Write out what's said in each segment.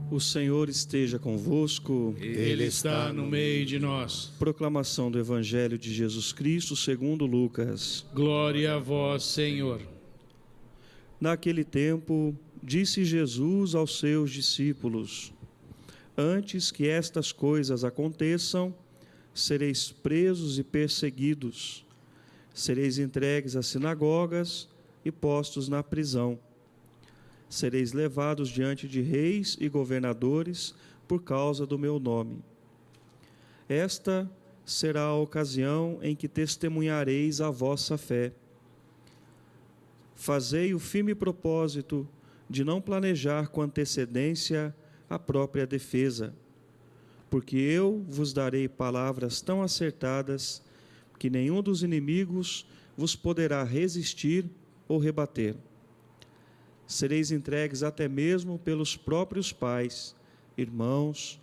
O Senhor esteja convosco. Ele está no meio de nós. Proclamação do Evangelho de Jesus Cristo segundo Lucas. Glória a vós, Senhor. Naquele tempo, disse Jesus aos seus discípulos: Antes que estas coisas aconteçam, sereis presos e perseguidos, sereis entregues às sinagogas e postos na prisão. Sereis levados diante de reis e governadores por causa do meu nome. Esta será a ocasião em que testemunhareis a vossa fé. Fazei o firme propósito de não planejar com antecedência a própria defesa, porque eu vos darei palavras tão acertadas que nenhum dos inimigos vos poderá resistir ou rebater. Sereis entregues até mesmo pelos próprios pais, irmãos,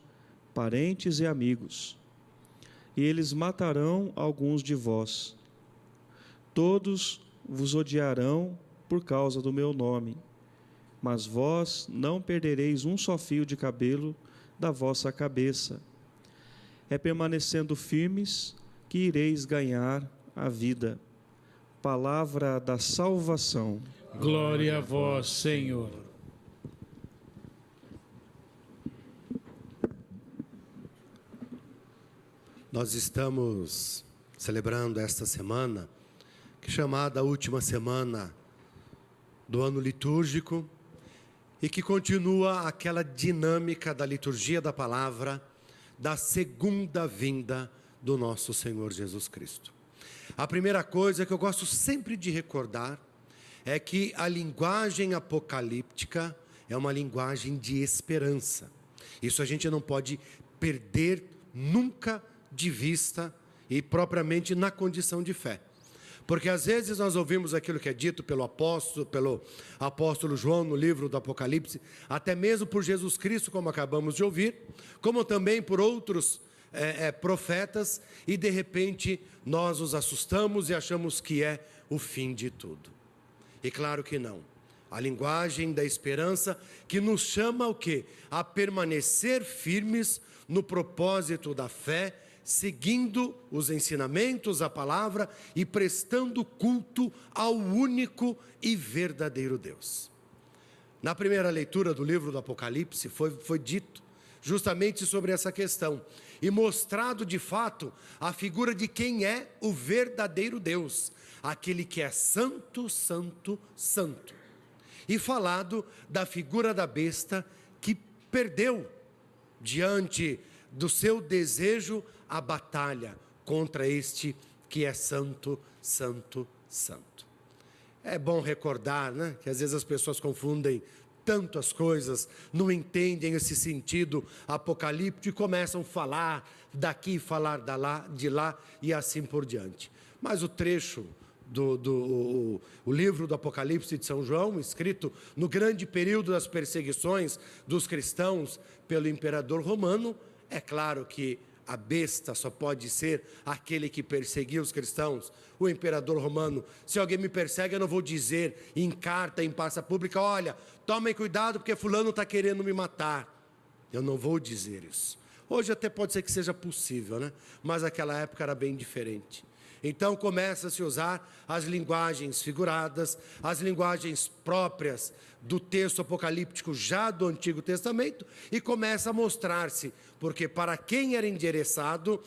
parentes e amigos, e eles matarão alguns de vós. Todos vos odiarão por causa do meu nome, mas vós não perdereis um só fio de cabelo da vossa cabeça. É permanecendo firmes que ireis ganhar a vida. Palavra da salvação. Glória a vós, Senhor. Nós estamos celebrando esta semana, que é chamada a última semana do ano litúrgico, e que continua aquela dinâmica da liturgia da palavra, da segunda vinda do nosso Senhor Jesus Cristo. A primeira coisa que eu gosto sempre de recordar é que a linguagem apocalíptica é uma linguagem de esperança. Isso a gente não pode perder nunca de vista e propriamente na condição de fé. Porque às vezes nós ouvimos aquilo que é dito pelo apóstolo João no livro do Apocalipse, até mesmo por Jesus Cristo, como acabamos de ouvir, como também por outros profetas, e de repente nós nos assustamos e achamos que é o fim de tudo. E claro que não. A linguagem da esperança que nos chama o quê? A permanecer firmes no propósito da fé, seguindo os ensinamentos, a palavra e prestando culto ao único e verdadeiro Deus. Na primeira leitura do livro do Apocalipse foi dito justamente sobre essa questão e mostrado de fato a figura de quem é o verdadeiro Deus, aquele que é santo, santo, santo, e falado da figura da besta que perdeu diante do seu desejo a batalha contra este que é santo, santo, santo. É bom recordar, né, que às vezes as pessoas confundem tantas coisas, não entendem esse sentido apocalíptico e começam a falar daqui, falar de lá e assim por diante. Mas o trecho o livro do Apocalipse de São João, escrito no grande período das perseguições dos cristãos pelo imperador romano, é claro que a besta só pode ser aquele que perseguiu os cristãos. O imperador romano, se alguém me persegue, eu não vou dizer em carta, em praça pública: olha, tomem cuidado porque fulano está querendo me matar. Eu não vou dizer isso. Hoje até pode ser que seja possível, né? Mas naquela época era bem diferente. Então começa a se usar as linguagens figuradas, as linguagens próprias do texto apocalíptico já do Antigo Testamento, e começa a mostrar-se, porque para quem era endereçado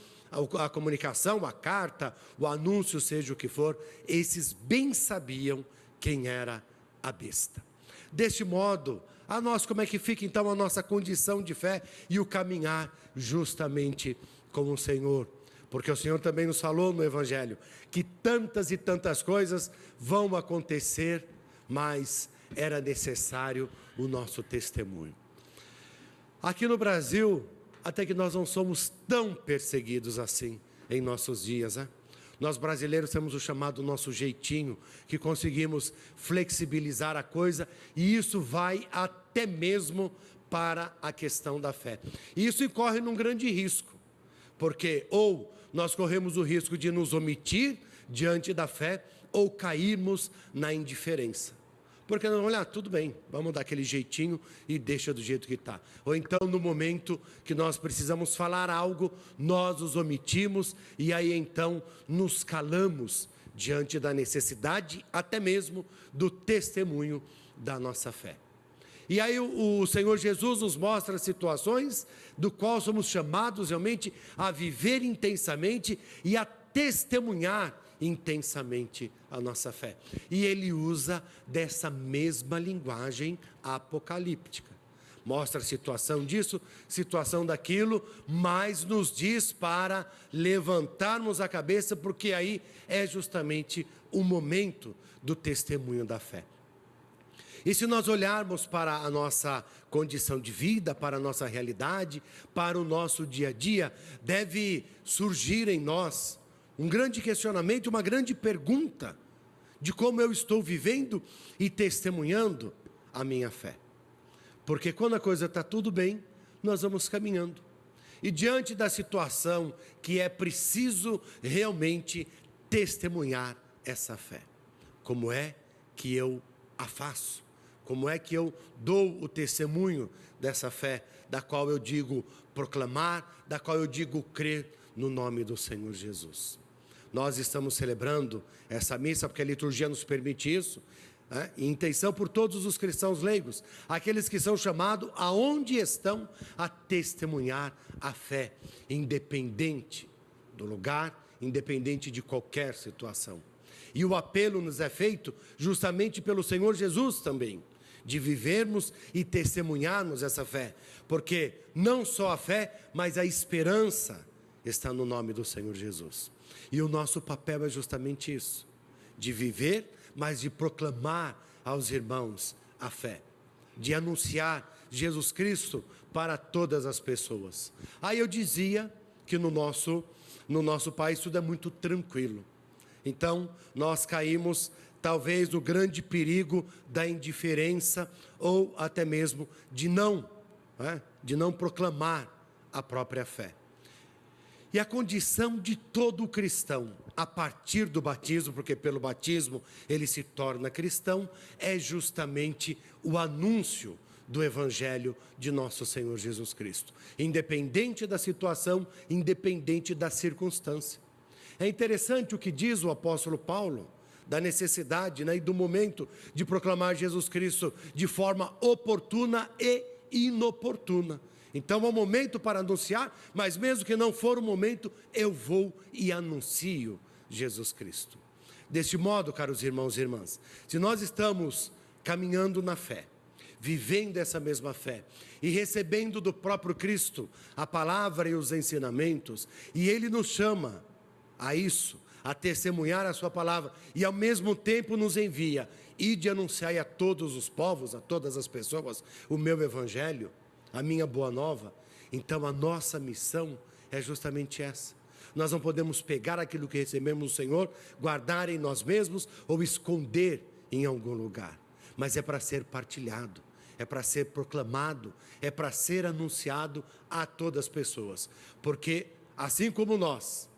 a comunicação, a carta, o anúncio, seja o que for, esses bem sabiam quem era a besta. Deste modo, a nós como é que fica então a nossa condição de fé e o caminhar justamente com o Senhor? Porque o Senhor também nos falou no Evangelho que tantas e tantas coisas vão acontecer, mas era necessário o nosso testemunho. Aqui no Brasil, até que nós não somos tão perseguidos assim em nossos dias, né? Nós brasileiros temos o chamado nosso jeitinho, que conseguimos flexibilizar a coisa, e isso vai até mesmo para a questão da fé. E isso incorre num grande risco, porque ou nós corremos o risco de nos omitir diante da fé, ou cairmos na indiferença. Porque não, olha, tudo bem, vamos dar aquele jeitinho e deixa do jeito que está. Ou então, no momento que nós precisamos falar algo, nós os omitimos e aí então nos calamos diante da necessidade, até mesmo do testemunho da nossa fé. E aí o Senhor Jesus nos mostra situações do qual somos chamados realmente a viver intensamente e a testemunhar intensamente a nossa fé. E ele usa dessa mesma linguagem apocalíptica. Mostra a situação disso, situação daquilo, mas nos diz para levantarmos a cabeça, porque aí é justamente o momento do testemunho da fé. E se nós olharmos para a nossa condição de vida, para a nossa realidade, para o nosso dia a dia, deve surgir em nós um grande questionamento, uma grande pergunta de como eu estou vivendo e testemunhando a minha fé. Porque quando a coisa está tudo bem, nós vamos caminhando. E diante da situação que é preciso realmente testemunhar essa fé, como é que eu a faço? Como é que eu dou o testemunho dessa fé, da qual eu digo proclamar, da qual eu digo crer no nome do Senhor Jesus? Nós estamos celebrando essa missa porque a liturgia nos permite isso, né? Em intenção por todos os cristãos leigos, aqueles que são chamados aonde estão a testemunhar a fé, independente do lugar, independente de qualquer situação. E o apelo nos é feito justamente pelo Senhor Jesus também, de vivermos e testemunharmos essa fé, porque não só a fé, mas a esperança está no nome do Senhor Jesus. E o nosso papel é justamente isso, de viver, mas de proclamar aos irmãos a fé, de anunciar Jesus Cristo para todas as pessoas. Aí eu dizia que no nosso país tudo é muito tranquilo. Então, nós caímos talvez no grande perigo da indiferença ou até mesmo de não proclamar a própria fé. E a condição de todo cristão, a partir do batismo, porque pelo batismo ele se torna cristão, é justamente o anúncio do Evangelho de nosso Senhor Jesus Cristo. Independente da situação, independente da circunstância. É interessante o que diz o apóstolo Paulo, da necessidade, e do momento de proclamar Jesus Cristo de forma oportuna e inoportuna. Então é um momento para anunciar, mas mesmo que não for o momento, eu vou e anuncio Jesus Cristo. Deste modo, caros irmãos e irmãs, se nós estamos caminhando na fé, vivendo essa mesma fé e recebendo do próprio Cristo a palavra e os ensinamentos, e Ele nos chama a isso, a testemunhar a sua palavra, e ao mesmo tempo nos envia, e de anunciar a todos os povos, a todas as pessoas, o meu evangelho, a minha boa nova. Então a nossa missão é justamente essa. Nós não podemos pegar aquilo que recebemos do Senhor, guardar em nós mesmos ou esconder em algum lugar, mas é para ser partilhado, é para ser proclamado, é para ser anunciado a todas as pessoas, porque assim como nós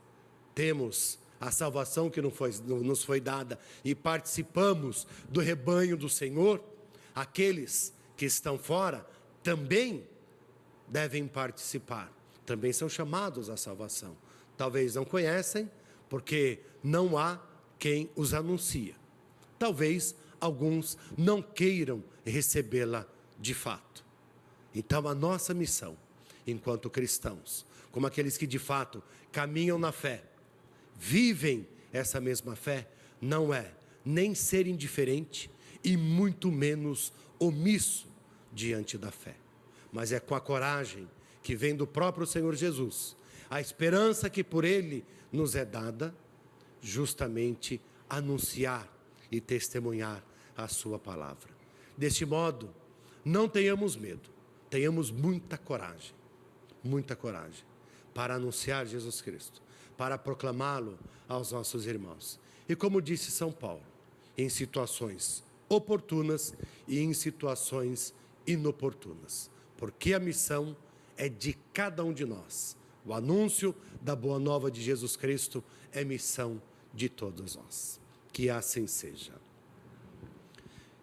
temos a salvação que nos foi dada e participamos do rebanho do Senhor, aqueles que estão fora também devem participar, também são chamados à salvação. Talvez não conhecem, porque não há quem os anuncia. Talvez alguns não queiram recebê-la de fato. Então a nossa missão, enquanto cristãos, como aqueles que de fato caminham na fé, vivem essa mesma fé, não é nem ser indiferente e muito menos omisso diante da fé, mas é com a coragem que vem do próprio Senhor Jesus, a esperança que por Ele nos é dada, justamente anunciar e testemunhar a sua palavra. Deste modo, não tenhamos medo, tenhamos muita coragem para anunciar Jesus Cristo, para proclamá-lo aos nossos irmãos. E como disse São Paulo, em situações oportunas e em situações inoportunas, porque a missão é de cada um de nós. O anúncio da boa nova de Jesus Cristo é missão de todos nós. Que assim seja.